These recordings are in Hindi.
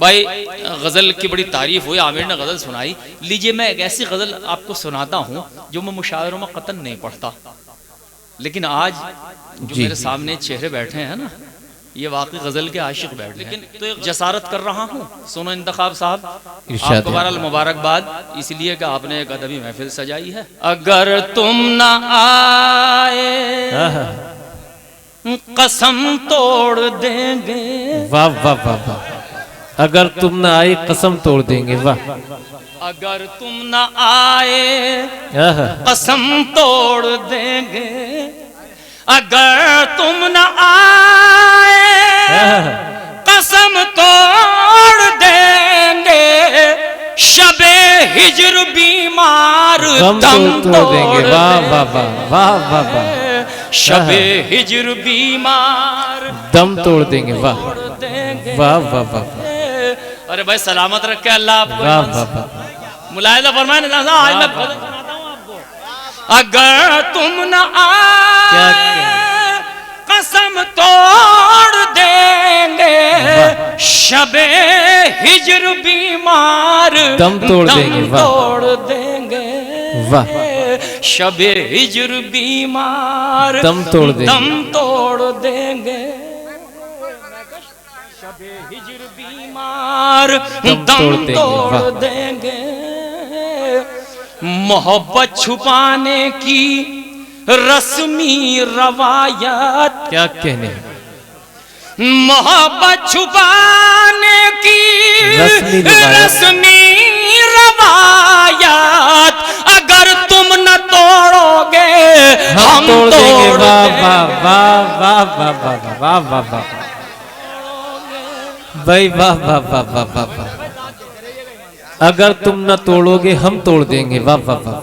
भाई गजल की बड़ी तारीफ हुई, आमिर ने गजल सुनाई। लीजिए मैं एक ऐसी गजल आपको सुनाता हूँ जो मैं मुशायरों में कतन नहीं पढ़ता, लेकिन आज जो मेरे सामने चेहरे बैठे हैं ना, ये वाकई गजल के आशिक बैठे, लेकिन तो एक जसारत कर रहा हूँ। सुनो इंतखाब साहब, आपको बहरहाल मुबारकबाद इसलिए कि आपने एक अदबी महफिल सजाई है। अगर तुम ना आए कसम तोड़ देंगे। वाह वाह वाह वाह। अगर तुम ना आए कसम तोड़ देंगे। वाह। अगर तुम ना आए कसम तोड़ देंगे। अगर तुम ना आए कसम तोड़ देंगे। शबे हिज्र बीमार दम तोड़ देंगे। वाह वाह वाह वाह वाह वाह। शबे हिज्र बीमार दम तोड़ देंगे। वाह वाह वाह वाह। अरे भाई सलामत रखे अल्लाह आपको। वाह वाह वाह। मुलाहिजा फरमाए ना, आज मैं गजल सुनाता हूं आपको। अगर तुम न आए कसम तोड़ देंगे। शबे हिज्र बीमार दम तोड़ देंगे। तोड़ देंगे। वाह। शबे हिज्र बीमार दम तोड़ देंगे। दम तोड़ देंगे। शबे हिज्र बीमार दम तोड़ देंगे। मोहब्बत छुपाने की रस्मी रवायत। क्या कहने। मोहब्बत छुपाने की रस्मी रवायत। अगर तुम न तोड़ोगे हम तोड़ देंगे। वाह वाह वाह वाह वाह वाह वाह वाह वाह भाई वाह वाह वाह वाह वाह वाह। अगर तुम न तोड़ोगे हम तोड़ देंगे। वाह वाह वाह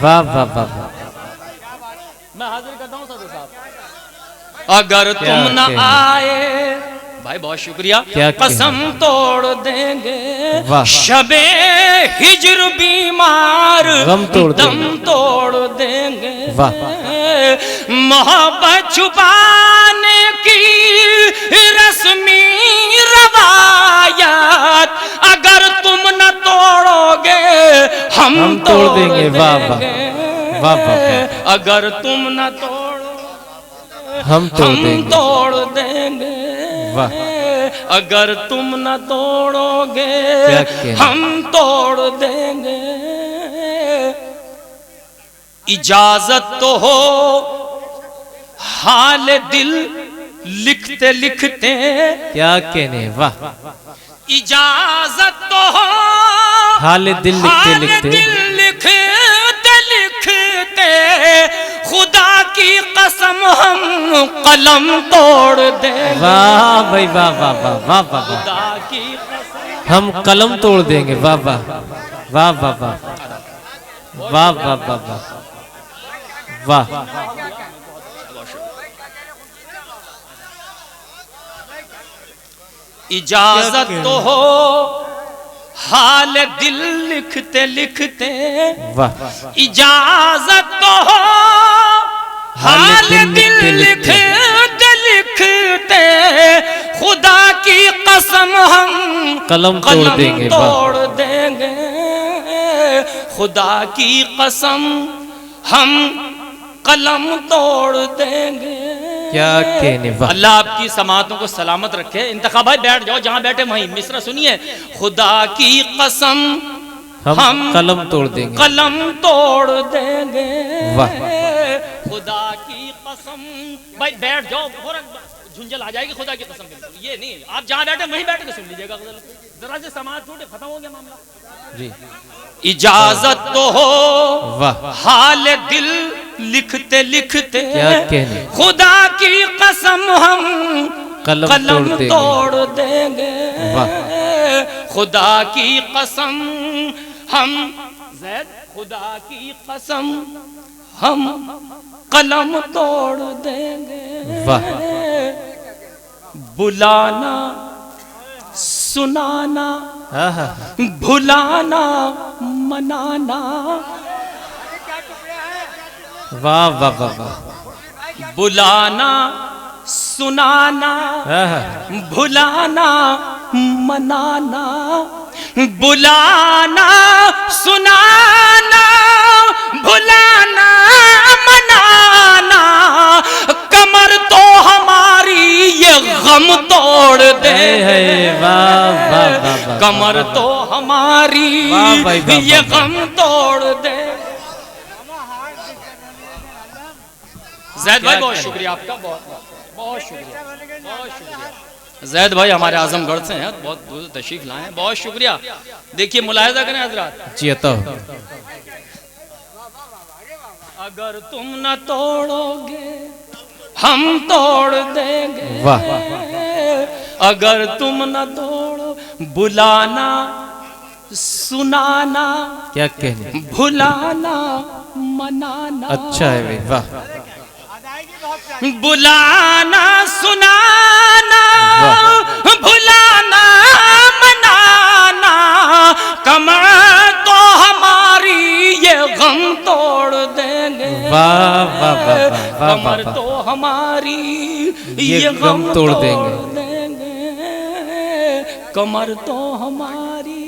वाह वाह वाह वाह। मैं हाजिर करता हूं साधु साहब। अगर तुम न आए भाई बहुत शुक्रिया। कसम तोड़ देंगे। शबे हिज्र बीमार दम तोड़ देंगे। मोहब्बत छुपाने की रस्मी रवायत। अगर तुम न तोड़ोगे हम तोड़ देंगे। वाह वाह वाह वाह। अगर तुम न तोड़ो हम तोड़ देंगे। वाह। अगर तुम न तोड़ोगे हम तोड़ देंगे। इजाजत तो हो हाल दिल लिखते लिखते। क्या कहने। वाह। इजाजत तो हो हाल दिल लिखते लिखते। लिखते लिखते खुदा की कसम हम कलम तोड़ देंगे। वाह भाई वाह वाह वाह वाह वाह। खुदा की कसम हम कलम तोड़ देंगे। वाह वाह वाह वाह वाह वाह वाह वाह वाह वाह। इजाजत तो हो हाल दिल लिखते लिखते। वाह। इजाजत तो हो हाल दिल लिखते लिखते। खुदा की कसम हम कलम तोड़ देंगे। खुदा की कसम हम कलम तोड़ देंगे। क्या कहने। अल्लाह आपकी समातों को सलामत रखे। इंतखा भाई बैठ जाओ जहां बैठे वहीं। मिसरा सुनिए। खुदा की कसम हम कलम तोड़ देंगे। कलम तोड़ देंगे। वाह। खुदा की कसम भाई बैठ जाओ। झुंझल आ जाएगी। खुदा की कसम ये नहीं, आप जहां बैठे वहीं बैठ के सुन लीजिएगा। जरा से समाज टूटे खत्म हो गया मामला जी। इजाजत तो हो वाह। हाल दिल लिखते लिखते। क्या कहने। खुदा की कसम हम कलम तोड़ देंगे। खुदा की कसम हम खुदा की कसम हम कलम तोड़ देंगे। वाह। बुलाना सुनाना भुलाना मनाना। वाह वाह वाह वाह। बुलाना सुनाना, भुलाना मनाना, बुलाना सुनाना भुलाना मनाना, कमर तो हमारी ये गम तोड़ दे, कमर तो हमारी ये गम तोड़ दे। जैद भाई बहुत शुक्रिया आपका, बहुत बहुत शुक्रिया, बहुत शुक्रिया। जैद भाई हमारे आजमगढ़ से हैं, बहुत दूर तशरीफ लाए हैं, बहुत शुक्रिया। देखिए मुलाहिजा करें हजरात जी तो अगर तुम न तोड़ोगे हम तोड़ देंगे, वाह अगर तुम न तोड़ो, बुलाना सुनाना क्या कहने, भुलाना मनाना। अच्छा है भाई, वाह बुलाना सुनाना भुलाना मनाना, कमर तो हमारी ये गम तोड़ देंगे, वाह वाह वाह वाह कमर वाह, तो हमारी ये गम तोड़ देंगे, कमर तो हमारी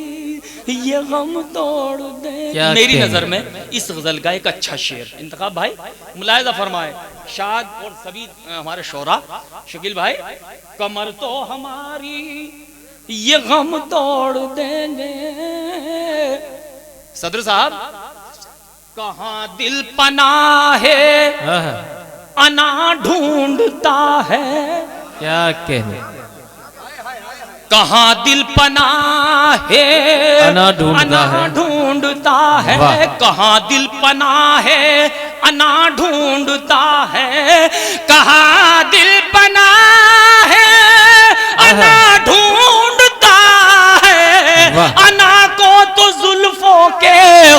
ये गम तोड़ देंगे। मेरी कहने? नजर में इस गजल का एक अच्छा शेर इंतखाब भाई मुलाहिजा फरमाए, शाद और सभी हमारे शोरा, शकील भाई, कमर तो हमारी ये गम तोड़ देंगे। सदर साहब, कहाँ दिल पनाह है अना ढूंढता है, क्या कहने, कहाँ दिल पनाह है अना ढूंढता है, कहाँ दिल पनाह है अना ढूंढता है, कहाँ दिल पनाह है अना ढूंढता है, अना को तो जुल्फों के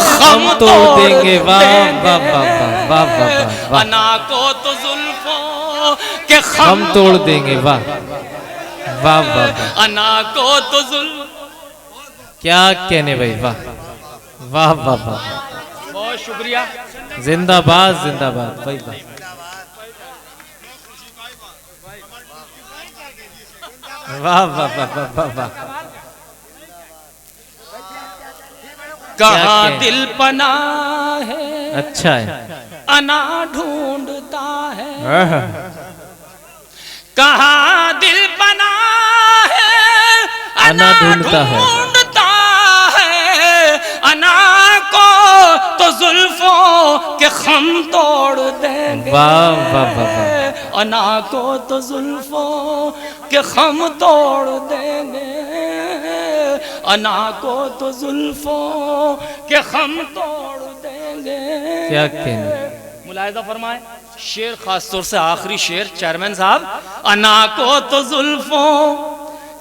खम तोड़ देंगे, वाह वाह वाह वाह वाह, अना को तो जुल्फों के खम तोड़ देंगे, वाह वाह वाह, अना को तो क्या कहने भाई, वाह वाह वाह वाह, बहुत शुक्रिया। जिंदाबाद जिंदाबाद भाई, वाह वाह वाह वाह वाह वाह, कहाँ दिल पना है अच्छा है, अना ढूंढता है, कहाँ दिल पना है अना ढूंढता है, अना को तो जुल्फों के खम तोड़ देंगे, वाह वाह वाह, अना को तो जुल्फों के खम तोड़ देंगे, अना को तो जुल्फों के खम तोड़ देंगे। क्या कहने, मुलाहिजा फरमाए शेर, खास तौर से आखिरी शेर चेयरमैन साहब, अना को तो जुल्फों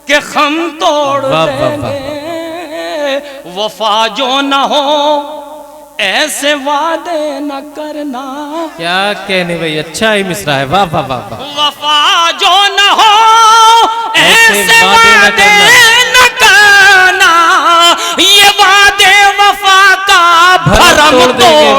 के खम तोड़ देंगे, वफा जो न हो ऐसे वादे न करना, क्या कहने भाई, अच्छा ही मिसरा है, वाह वाह वाह वाह, वफा जो न हो ऐसे वादे न करना, ये वादे वफा का भरम तोड़ देंगे,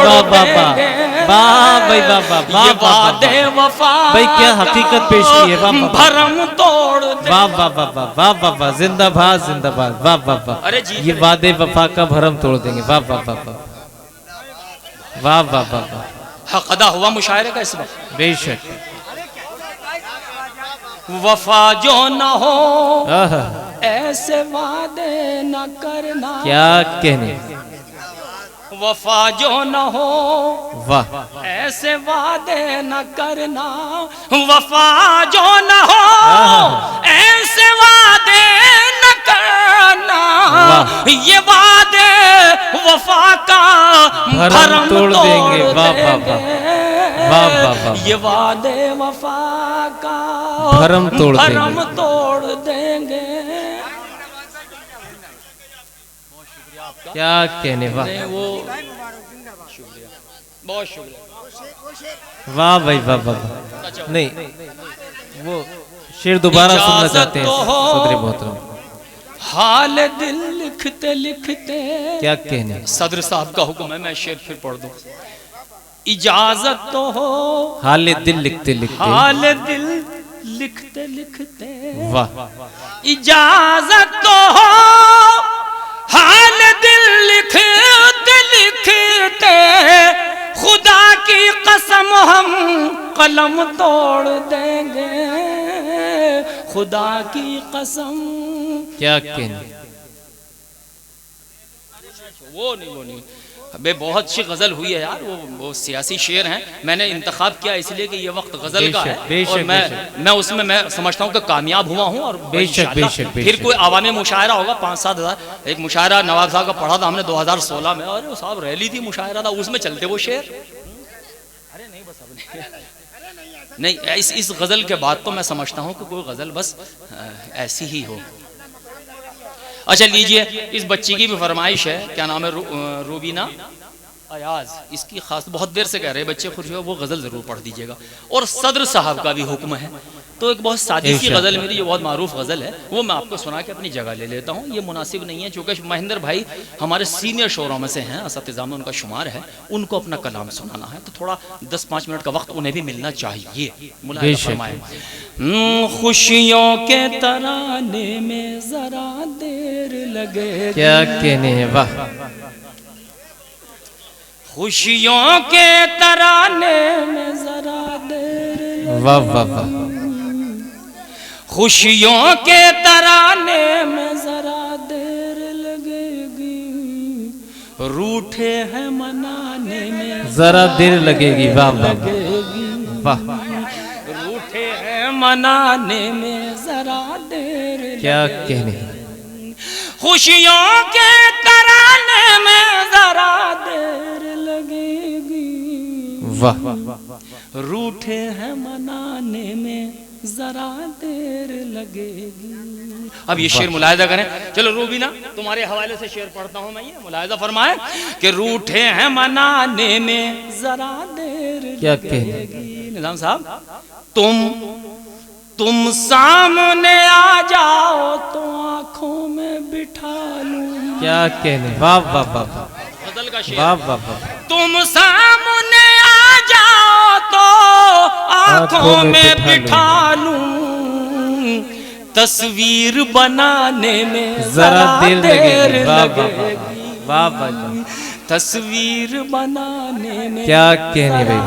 वाह भाई वाह वाह वाह, वादे वफा भाई क्या हकीकत पेश की है, वाह भरम तोड़ दे, वाह वाह वाह वाह वाह वाह वाह, जिंदाबाद जिंदाबाद, वाह वाह वाह, अरे जी ये वादे वफा का भरम तोड़ देंगे, वाह वाह वाह वाह वाह वाह वाह वाह, हक अदा हुआ मुशायरे का इस वक्त, बेशक, वफा जो न हो ऐसे वादे न करना, क्या कहने, वफा जो न हो वाह ऐसे वादे न करना, वफा जो न हो ऐसे वादे न करना, ये वादे वफा का भरम तोड़ देंगे, वाह वाह वाह वाह वाह वाह, ये वादे वफा का भरम तोड़ देंगे। क्या कहने, वाह वो शुक्रिया, बहुत शुक्रिया, वाह भाई वाह वाह वाह, नहीं वो शेर दोबारा सुनना चाहते हैं सदर मोहतरम, हाल दिल लिखते लिखते, क्या कहने, सदर साहब का हुक्म है मैं शेर फिर पढ़ दूं, इजाजत तो हो, हाल दिल लिखते लिखते, हाल दिल लिखते लिखते वाह इजाजत तो हो हाल दिल लिखते लिखते खुदा की कसम हम कलम तोड़ देंगे, खुदा की कसम। क्या कहने, वो नहीं अबे बहुत अच्छी गजल हुई है यार, वो सियासी शेर हैं, मैंने इंतखाब किया इसलिए कि ये वक्त गजल का है और मैं उसमें मैं समझता हूँ कि कामयाब हुआ हूँ। और बेशक फिर कोई अवामी मुशायरा होगा 5-7 हज़ार। एक मुशायरा नवाब साहब का पढ़ा था हमने 2016 में, और साहब रैली थी, मुशायरा था, उसमें चलते वो शेर। अरे नहीं बस अब नहीं इस गजल के बाद तो मैं समझता हूँ कि कोई गजल बस ऐसी ही हो। अच्छा लीजिए, इस बच्ची की भी फरमाइश है, क्या नाम है, रूबीना अयाज, इसकी खास बहुत देर से कह रहे हैं बच्चे खुश हो, वो गज़ल ज़रूर पढ़ दीजिएगा। और सदर साहब का भी हुक्म है, तो एक बहुत सादी सी गज़ल मेरी, ये बहुत मारूफ गज़ल है, वो मैं आपको सुना के अपनी जगह ले लेता हूँ। ये मुनासिब नहीं है चूँकि महेंद्र भाई हमारे सीनियर शोरों में से हैं, असतिज़ा में उनका शुमार है, उनको अपना कलाम सुनाना है, तो थोड़ा 10-5 मिनट का वक्त उन्हें भी मिलना चाहिए। मुलाहिज़ा फरमाएं। खुशियों के तराने में ज़रा देर लगे, क्या कहने हैं, वाह। खुशियों के तराने में जरा देर, वाह वाह वाह। खुशियों के तराने में जरा देर लगेगी, रूठे हैं मनाने में जरा देर लगेगी, वाह वाह वाह। रूठे हैं मनाने में जरा देर, क्या कहने, खुशियों के तराने में जरा देर लगेगी, वाह। रूठे हैं मनाने में जरा देर लगेगी। अब ये शेर मुलाहिजा करें। चलो रूबीना तुम्हारे हवाले से शेर पढ़ता हूं मैं, ये मुलाहिजा फरमाए कि रूठे हैं मनाने में जरा देर क्या लगेगी। निजाम साहब तुम सामने आ जाओ तो आंखों में बिठा लूं, क्या कहने, वाह वाह वाह। गजल का शेर, वाह वाह वाह। तुम सामने आ जाओ तो आंखों में बिठा लूं, तस्वीर बनाने में जरा देर लगेगी, वाह वाह। तस्वीर बनाने में क्या कहने भाई,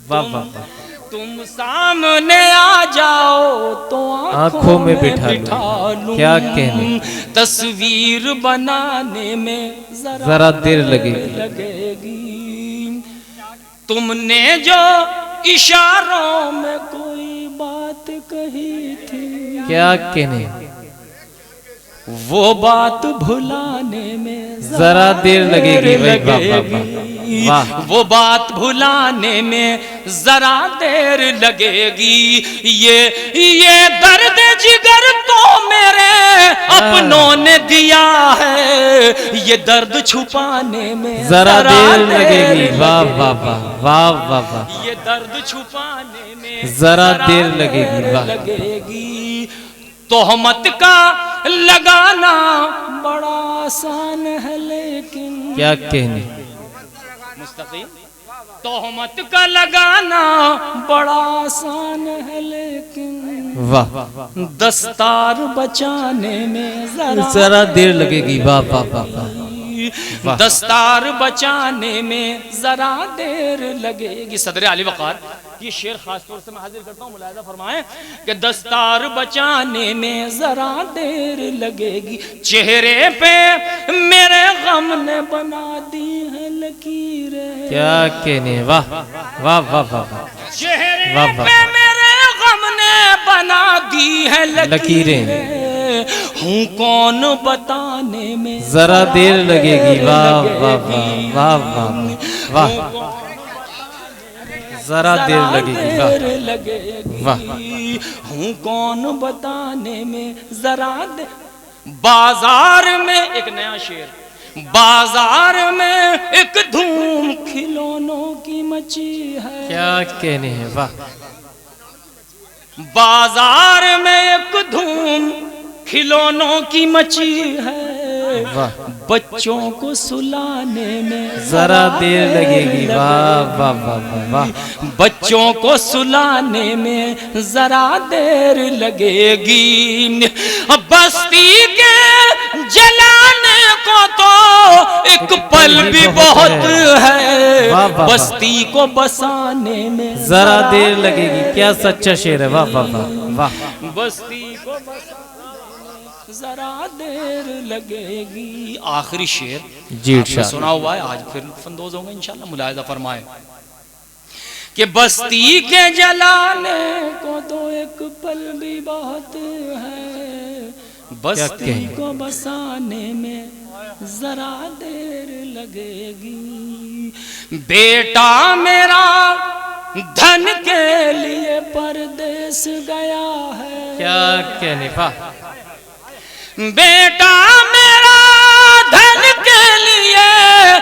वाह वाह वाह। तुम सामने आ जाओ तो आंखों में बिठा लूं, क्या कहने, तस्वीर बनाने में जरा देर लगेगी। तुमने जो इशारों में कोई बात कही थी, क्या कहने, वो बात भुलाने में जरा देर लगेगी भाई, वाह। वो बात भुलाने में जरा देर लगेगी, ये दर्द जिगर तो मेरे अपनों ने दिया है, ये दर्द छुपाने में जरा देर लगेगी, वाह वाह वाह वाह वाह। ये दर्द छुपाने में जरा देर लगेगी, वाह। तोहमत का लगाना बड़ा आसान है लेकिन, क्या कहने, मुस्तकीम तोहमत का लगाना बड़ा आसान है लेकिन, वाह। दस्तार बचाने में जरा देर लगेगी, वाह वाह वाह। दस्तार बचाने में जरा देर लगेगी। सदर आली वकार ये शेर खास तौर से मैं हाजिर करता हूँ, मुलाहिजा फरमाएं कि दस्तार बचाने में जरा देर लगेगी, चेहरे पे मेरे गम ने बना दी है लकीरें, क्या कहने, वाह वाह वाह वाह। चेहरे वाह वाह। पे मेरे गम ने बना दी है लकीरें, हूँ कौन बताने में जरा देर लगेगी, वाह वाह वाह वाह वाह। जरा देर लगेगी, वाह। हूँ कौन बताने में जरा देर। बाजार में एक नया शेर, बाजार में एक धूम खिलौनों की मची है, क्या कहने हैं, वाह। बाजार में एक धूम खिलौनों की मची है, वाह। बच्चों को सुलाने में जरा देर लगेगी। वाह वाह वाह वाह वाह। बच्चों को सुलाने में जरा देर लगेगी, बस्ती के जलाने को तो एक पल भी बहुत है, वाह, वाह, बस्ती को बसाने में जरा देर लगेगी। क्या सच्चा शेर है। वाह वाह वाह वाह। बस्ती को बसाने में जरा देर लगेगी। आखिरी शेर जी आपने इरशाद। सुना हुआ है, आज फिर लुत्फानंदोज़ होंगे इंशाल्लाह। मुलाहिजा फरमाए कि बस्ती के जलाने को तो एक पल भी बहुत है, बस्ती को बसाने में जरा देर लगेगी। बेटा मेरा धन के लिए परदेश गया है, क्या कहने। वाह। बेटा मेरा धन के लिए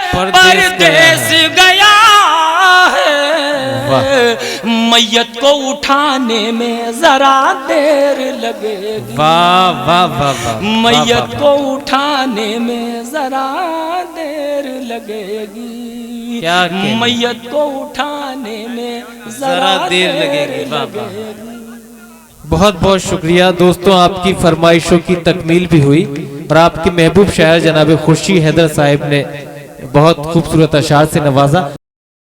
परदेश गया है, मैयत को उठाने में जरा देर लगेगी। वाह वाह वाह वाह। मैयत को उठाने में जरा देर लगेगी। क्या कहने। मैयत को उठाने में जरा देर लगेगी। वाह वाह। बहुत बहुत शुक्रिया दोस्तों, आपकी फरमाइशों की तकमील भी हुई और आपके महबूब शायर जनाब खुर्शीद हैदर साहब ने बहुत खूबसूरत अशार से नवाजा।